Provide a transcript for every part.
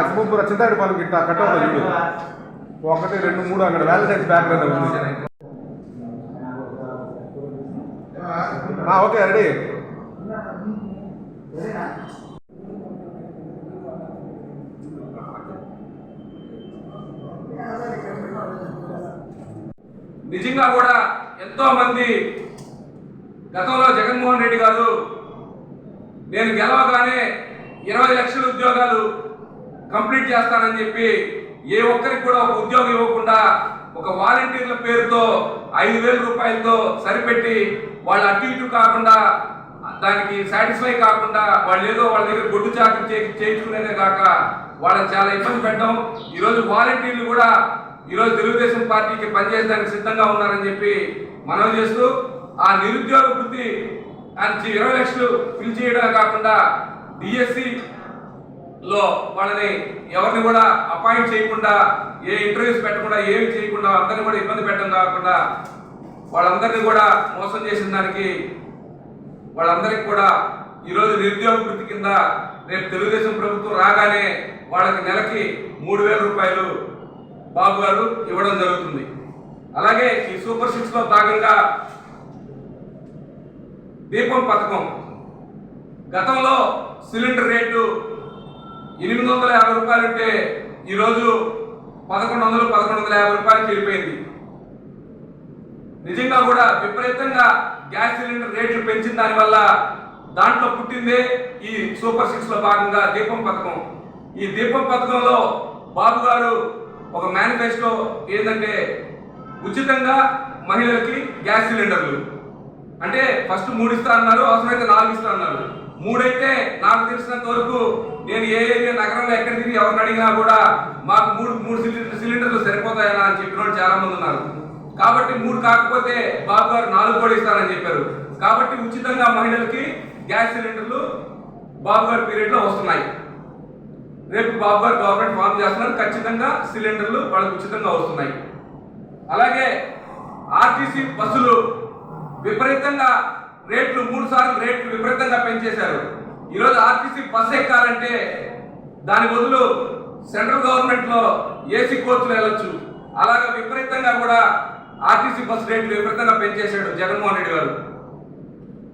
సింహపుర చింతాడిపాలెం గిట్ట కట్టవుతుంది చూడు, 1 2 3 అక్కడ వ్యాలంటైన్స్ బ్యాక్ ఉంది. Okay ready. నిజంగా కూడా ఎంతో మంది గతంలో జగన్మోహన్ రెడ్డి గారు నేను గెలవగానే 20 లక్షల ఉద్యోగాలు కంప్లీట్ చేస్తానని చెప్పి ఏ ఒక్కరికి కూడా ఒక ఉద్యోగం ఇవ్వకుండా ఒక వాలంటీర్ల పేరుతో 5,000 రూపాయలతో సరిపెట్టి వాళ్ళు అటు ఇటు కాకుండా దానికి సాటిస్ఫై కాకుండా వాళ్ళు ఏదో వాళ్ళ దగ్గర గొడ్డు చాకరీ చేయించుకునేదే కాక వాళ్ళని చాలా ఇబ్బంది పెట్టడం. ఈరోజు వాలంటీర్లు కూడా ఈరోజు తెలుగుదేశం పార్టీకి పనిచేయడానికి సిద్ధంగా ఉన్నారని చెప్పి మనం చేస్తూ ఆ నిరుద్యోగ వృత్తి 20 లక్షలు ఫిల్ చేయడమే కాకుండా డిఎస్సిలో వాళ్ళని ఎవరిని కూడా అపాయింట్ చేయకుండా ఏ ఇంటర్వ్యూస్ పెట్టకుండా ఏమి చేయకుండా అందరినీ కూడా ఇబ్బంది పెట్టడం కాకుండా వాళ్ళందరినీ కూడా మోసం చేసిన దానికి వాళ్ళందరికీ కూడా ఈరోజు నిరుద్యోగ వృత్తి కింద రేపు తెలుగుదేశం ప్రభుత్వం రాగానే వాళ్ళకి నెలకి 3,000 రూపాయలు బాబు గారు ఇవ్వడం జరుగుతుంది. అలాగే ఈ సూపర్ 6లో భాగంగా దీపం పథకం గతంలో సిలిండర్ రేటు 850 రూపాయలు ఉంటే ఈరోజు 1150 రూపాయలకి వెళ్ళిపోయింది. నిజంగా కూడా విపరీతంగా గ్యాస్ సిలిండర్ రేట్లు పెంచిన దానివల్ల దాంట్లో పుట్టిందే ఈ సూపర్ 6లో భాగంగా దీపం పథకం. ఈ దీపం పథకంలో బాబు గారు ఒక మేనిఫెస్టో ఏంటంటే ఉచితంగా మహిళలకి గ్యాస్ సిలిండర్లు అంటే ఫస్ట్ 3 ఇస్తా అన్నారు, అవసరమైతే 4 ఇస్తా అన్నారు. 3 అయితే నాకు తెలిసినంత వరకు నేను ఏ ఏరియా నగరంలో ఎక్కడ తిరిగి ఎవరిని అడిగినా కూడా మాకు 3 సిలిండర్లు సరిపోతాయనా అని చెప్పిన వాళ్ళు చాలా మంది ఉన్నారు. కాబట్టి 3 కాకపోతే బాబు గారు 4 కూడా ఇస్తారని చెప్పారు. కాబట్టి ఉచితంగా మహిళలకి గ్యాస్ సిలిండర్లు బాబు గారి పీరియడ్లో వస్తున్నాయి. రేపు బాబు గారు గవర్నమెంట్ ఫామ్ చేస్తున్నారు, ఖచ్చితంగా సిలిండర్లు వాళ్ళకి ఉచితంగా వస్తున్నాయి. అలాగే ఆర్టీసీ బస్సులు విపరీతంగా రేట్లు 3 సార్లు రేట్లు విపరీతంగా పెంచేశారు. ఈరోజు ఆర్టీసీ బస్సు ఎక్కాలంటే దాని బదులు సెంట్రల్ గవర్నమెంట్లో ఏసీ కోచ్లు వెళ్ళొచ్చు. అలాగే విపరీతంగా కూడా ఆర్టీసీ బస్సు రేట్లు విపరీతంగా పెంచేశాడు జగన్మోహన్ రెడ్డి గారు.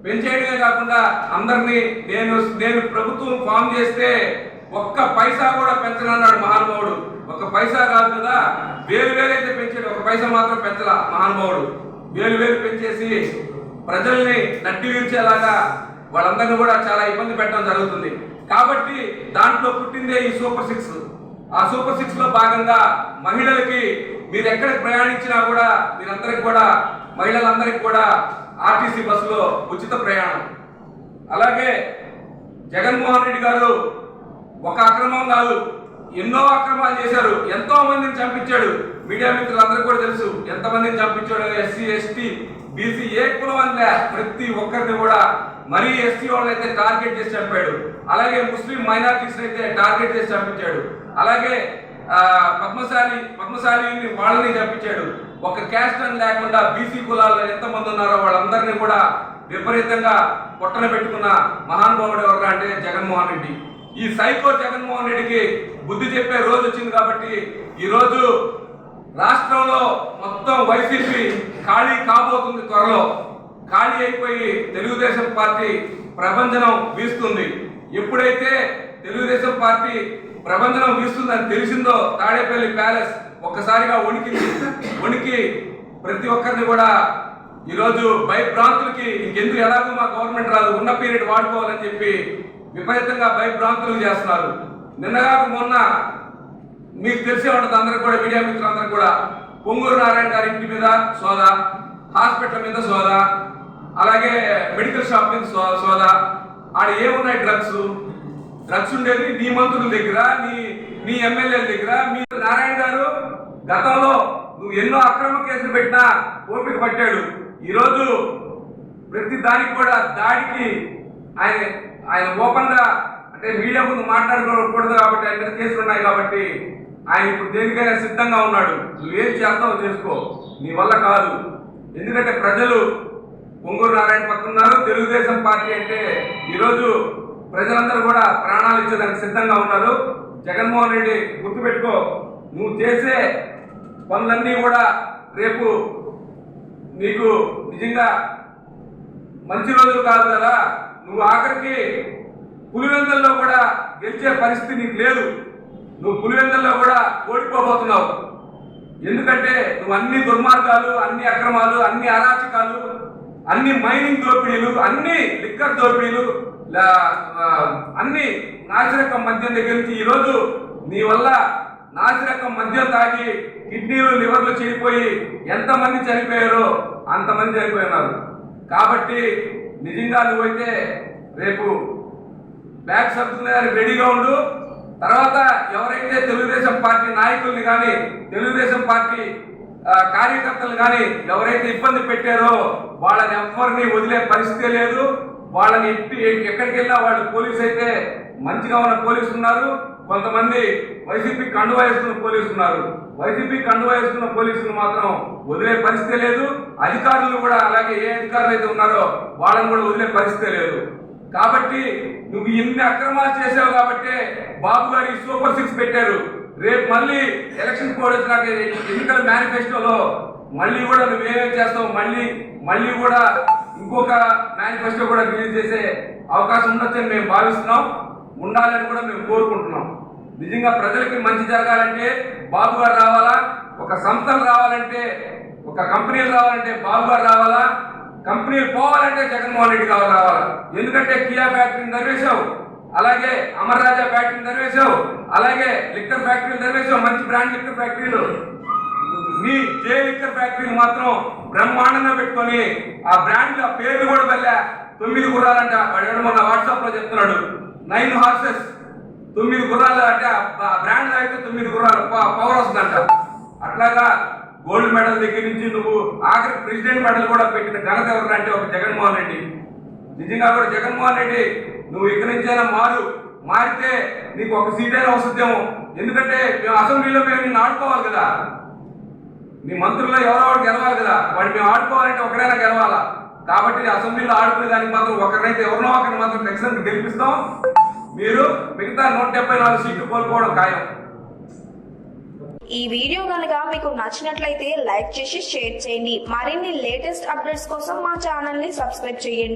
పెంచేయడమే కాకుండా అందరినీ నేను ప్రభుత్వం ఫామ్ చేస్తే 1 పైసా కూడా పెంచనన్నాడు మహానుభావుడు. 1 పైసా కాదు కదా, 1000 అయితే పెంచాడు, 1 పైసా మాత్రం పెంచలా మహానుభావుడు. 1000 పెంచేసి ప్రజల్ని నట్టి వీర్చేలాగా వాళ్ళందరినీ కూడా చాలా ఇబ్బంది పెట్టడం జరుగుతుంది. కాబట్టి దాంట్లో పుట్టిందే ఈ సూపర్ 6. ఆ సూపర్ 6లో భాగంగా మహిళలకి మీరు ఎక్కడికి ప్రయాణించినా కూడా మీరందరికి కూడా మహిళలందరికీ కూడా ఆర్టీసీ బస్సులో ఉచిత ప్రయాణం. అలాగే జగన్మోహన్ రెడ్డి గారు ఒక అక్రమం కాదు, ఎన్నో అక్రమాలు చేశారు, ఎంతో మందిని చంపించాడు. మీడియా మిత్రులందరికీ కూడా తెలుసు ఎంతమందిని చంపించాడు. ఎస్సీ ఎస్టీ బీసీ ఏ కులం అనిలే ప్రతి ఒక్కరిని కూడా మరీ ఎస్సీ వాళ్ళైతే టార్గెట్ చేసి చంపాడు. అలాగే ముస్లిం మైనారిటీస్ అయితే టార్గెట్ చేసి చంపించాడు. అలాగే పద్మశాలి వాళ్ళని చంపించాడు. ఒక క్యాస్ట్ అని లేకుండా బీసీ కులాల్లో ఎంతమంది ఉన్నారో వాళ్ళందరినీ కూడా విపరీతంగా పొట్టన పెట్టుకున్న మహానుభావుడు ఎవరు అంటే జగన్మోహన్ రెడ్డి. ఈ సైకో జగన్మోహన్ రెడ్డికి బుద్ధి చెప్పే రోజు వచ్చింది. కాబట్టి ఈరోజు రాష్ట్రంలో మొత్తం వైసీపీ ఖాళీ కాబోతుంది. త్వరలో ఖాళీ అయిపోయి తెలుగుదేశం పార్టీ ప్రభంజనం వీస్తుంది. ఎప్పుడైతే తెలుగుదేశం పార్టీ ప్రభంజనం వీస్తుందని తెలిసిందో తాడేపల్లి ప్యాలెస్ ఒక్కసారిగా వణికి ప్రతి ఒక్కరిని కూడా ఈరోజు భయభ్రాంతులకి ఇంకెందుకు ఎలాగో మా గవర్నమెంట్ రాదు, ఉన్న పీరియడ్ వాడుకోవాలని చెప్పి విపరీతంగా భయభ్రాంతులు చేస్తున్నారు. నిన్నగాక మొన్న మీకు తెలిసే ఉంటుంది అందరికి కూడా, మీడియా మిత్రులందరికీ కూడా, పొంగూరు నారాయణ గారి ఇంటి మీద సోదా, హాస్పిటల్ మీద సోదా, అలాగే మెడికల్ షాప్ మీద సోదా. ఆడ ఏమున్నాయి? డ్రగ్స్ ఉండేది నీ మంత్రుల దగ్గర, నీ ఎమ్మెల్యేల దగ్గర. మీ నారాయణ గారు గతంలో నువ్వు ఎన్నో అక్రమ కేసులు పెట్టినా ఓపిక పట్టాడు. ఈరోజు ప్రతి దానికి కూడా దాడికి ఆయన ఓపెన్ గా అంటే మీడియా ముందు మాట్లాడకూడదు కాబట్టి ఆయన మీద కేసులు ఉన్నాయి కాబట్టి ఆయన ఇప్పుడు దేనికైనా సిద్ధంగా ఉన్నాడు. నువ్వేం చేస్తావో చేసుకో, నీ వల్ల కాదు. ఎందుకంటే ప్రజలు పొంగూరు నారాయణ పక్కన ఉన్నారు. తెలుగుదేశం పార్టీ అంటే ఈరోజు ప్రజలందరూ కూడా ప్రాణాలు ఇచ్చేదానికి సిద్ధంగా ఉన్నారు. జగన్మోహన్ రెడ్డి గుర్తుపెట్టుకో, నువ్వు చేసే పనులన్నీ కూడా రేపు నీకు నిజంగా మంచి రోజులు కాదు కదా. నువ్వు ఆఖరికి పులివెందుల్లో కూడా గెలిచే పరిస్థితి నీకు లేదు. నువ్వు పులివెందుల్లో కూడా ఓడిపోబోతున్నావు. ఎందుకంటే నువ్వు అన్ని దుర్మార్గాలు, అన్ని అక్రమాలు, అన్ని అరాచకాలు, అన్ని మైనింగ్ దోపిడీలు, అన్ని లిక్కర్ దోపిడీలు, అన్ని నాసిరకం మద్యం దగ్గర నుంచి ఈరోజు నీ వల్ల నాసిరకం మద్యం తాగి కిడ్నీలు లివర్లు చెడిపోయి ఎంతమంది చనిపోయారో అంతమంది చనిపోయినారు. కాబట్టి నిజంగా నువ్వైతే రేపు బ్యాగ్ సర్దుకునేదానికి రెడీగా ఉండు. తర్వాత ఎవరైతే తెలుగుదేశం పార్టీ నాయకుల్ని కానీ తెలుగుదేశం పార్టీ కార్యకర్తలు కానీ ఎవరైతే ఇబ్బంది పెట్టారో వాళ్ళని ఎవరిని వదిలే పరిస్థితే లేదు. వాళ్ళని ఎక్కడికి వెళ్ళినా వాళ్ళు పోలీసు అయితే మంచిగా ఉన్న పోలీసులు ఉన్నారు, కొంతమంది వైసీపీ కండువా వేసుకున్న పోలీసులు ఉన్నారు. వైసీపీ కండువా వేసుకున్న పోలీసులు మాత్రం వదిలే పరిస్థితే లేదు. అధికారులు కూడా అలాగే ఏ అధికారులు అయితే ఉన్నారో వాళ్ళని కూడా వదిలే పరిస్థితే లేదు. కాబట్టి నువ్వు ఇన్ని అక్రమాలు చేసావు కాబట్టి బాబు గారి సూపర్ 6 పెట్టారు. రేపు మళ్ళీ ఎలక్షన్ కోడ్ వచ్చినాక ఎన్నికల మేనిఫెస్టోలో మళ్ళీ కూడా నువ్వేమేం చేస్తావు, మళ్ళీ కూడా ఇంకొక మేనిఫెస్టో కూడా రిలీజ్ చేసే అవకాశం ఉండొచ్చని మేము భావిస్తున్నాం, ఉండాలని కూడా మేము కోరుకుంటున్నాం. నిజంగా ప్రజలకి మంచి జరగాలంటే బాబు గారు రావాలా, ఒక సంస్థలు రావాలంటే, ఒక కంపెనీలు రావాలంటే బాబు గారు రావాలా, కంపెనీలు పోవాలంటే జగన్మోహన్ రెడ్డి గారు రావాలా. ఎందుకంటే కియా ఫ్యాక్టరీని దర్వేశావు, అలాగే అమర్ రాజా ఫ్యాక్టరీని దర్వేశావు, అలాగే లిక్కర్ ఫ్యాక్టరీలు దర్వేశావు, మంచి బ్రాండ్ లిక్కర్ ఫ్యాక్టరీలు. మీ జే లిక్కర్ ఫ్యాక్టరీలు మాత్రం బ్రహ్మాండంగా పెట్టుకొని ఆ బ్రాండ్ ఆ పేర్లు కూడా వెళ్ళా 9 గుర్రాలంట. వాడు మొన్న వాట్సాప్ లో చెప్తున్నాడు 9 హార్సెస్ 9 గుర్రాలు అంటే ఆ బ్రాండ్ అయితే 9 గుర్రాలు పవర్ వస్తుందంట. అట్లాగా గోల్డ్ మెడల్ దగ్గర నుంచి నువ్వు ఆఖరి ప్రెసిడెంట్ మెడల్ కూడా పెట్టిన ఘనత ఎవరంటే ఒక జగన్మోహన్ రెడ్డి. నిజంగా కూడా జగన్మోహన్ రెడ్డి నువ్వు ఇక్కడి నుంచైనా మారితే నీకు ఒక సీట్ అయినా వస్తుందేమో. ఎందుకంటే మేము అసెంబ్లీలో మేము నిన్ను ఆడుకోవాలి కదా, నీ మంత్రుల్లో ఎవరో ఒకటి గెలవాలి కదా, వాడిని మేము ఆడుకోవాలంటే ఒకడైనా గెలవాలా. కాబట్టి అసెంబ్లీలో ఆడుకునే దానికి మాత్రం ఒకరినైతే ఎవరినో ఒకరిని మాత్రం ఖచ్చితంగా గెలిపిస్తాం. మీరు మిగతా 174 సీట్లు కోల్పోవడం ఖాయం. ఈ వీడియో కనుక మీకు నచ్చినట్లయితే లైక్ చేసి షేర్ చేయండి. మరిన్ని లేటెస్ట్ అప్డేట్స్ కోసం మా ఛానల్ ని సబ్స్క్రైబ్ చేయండి.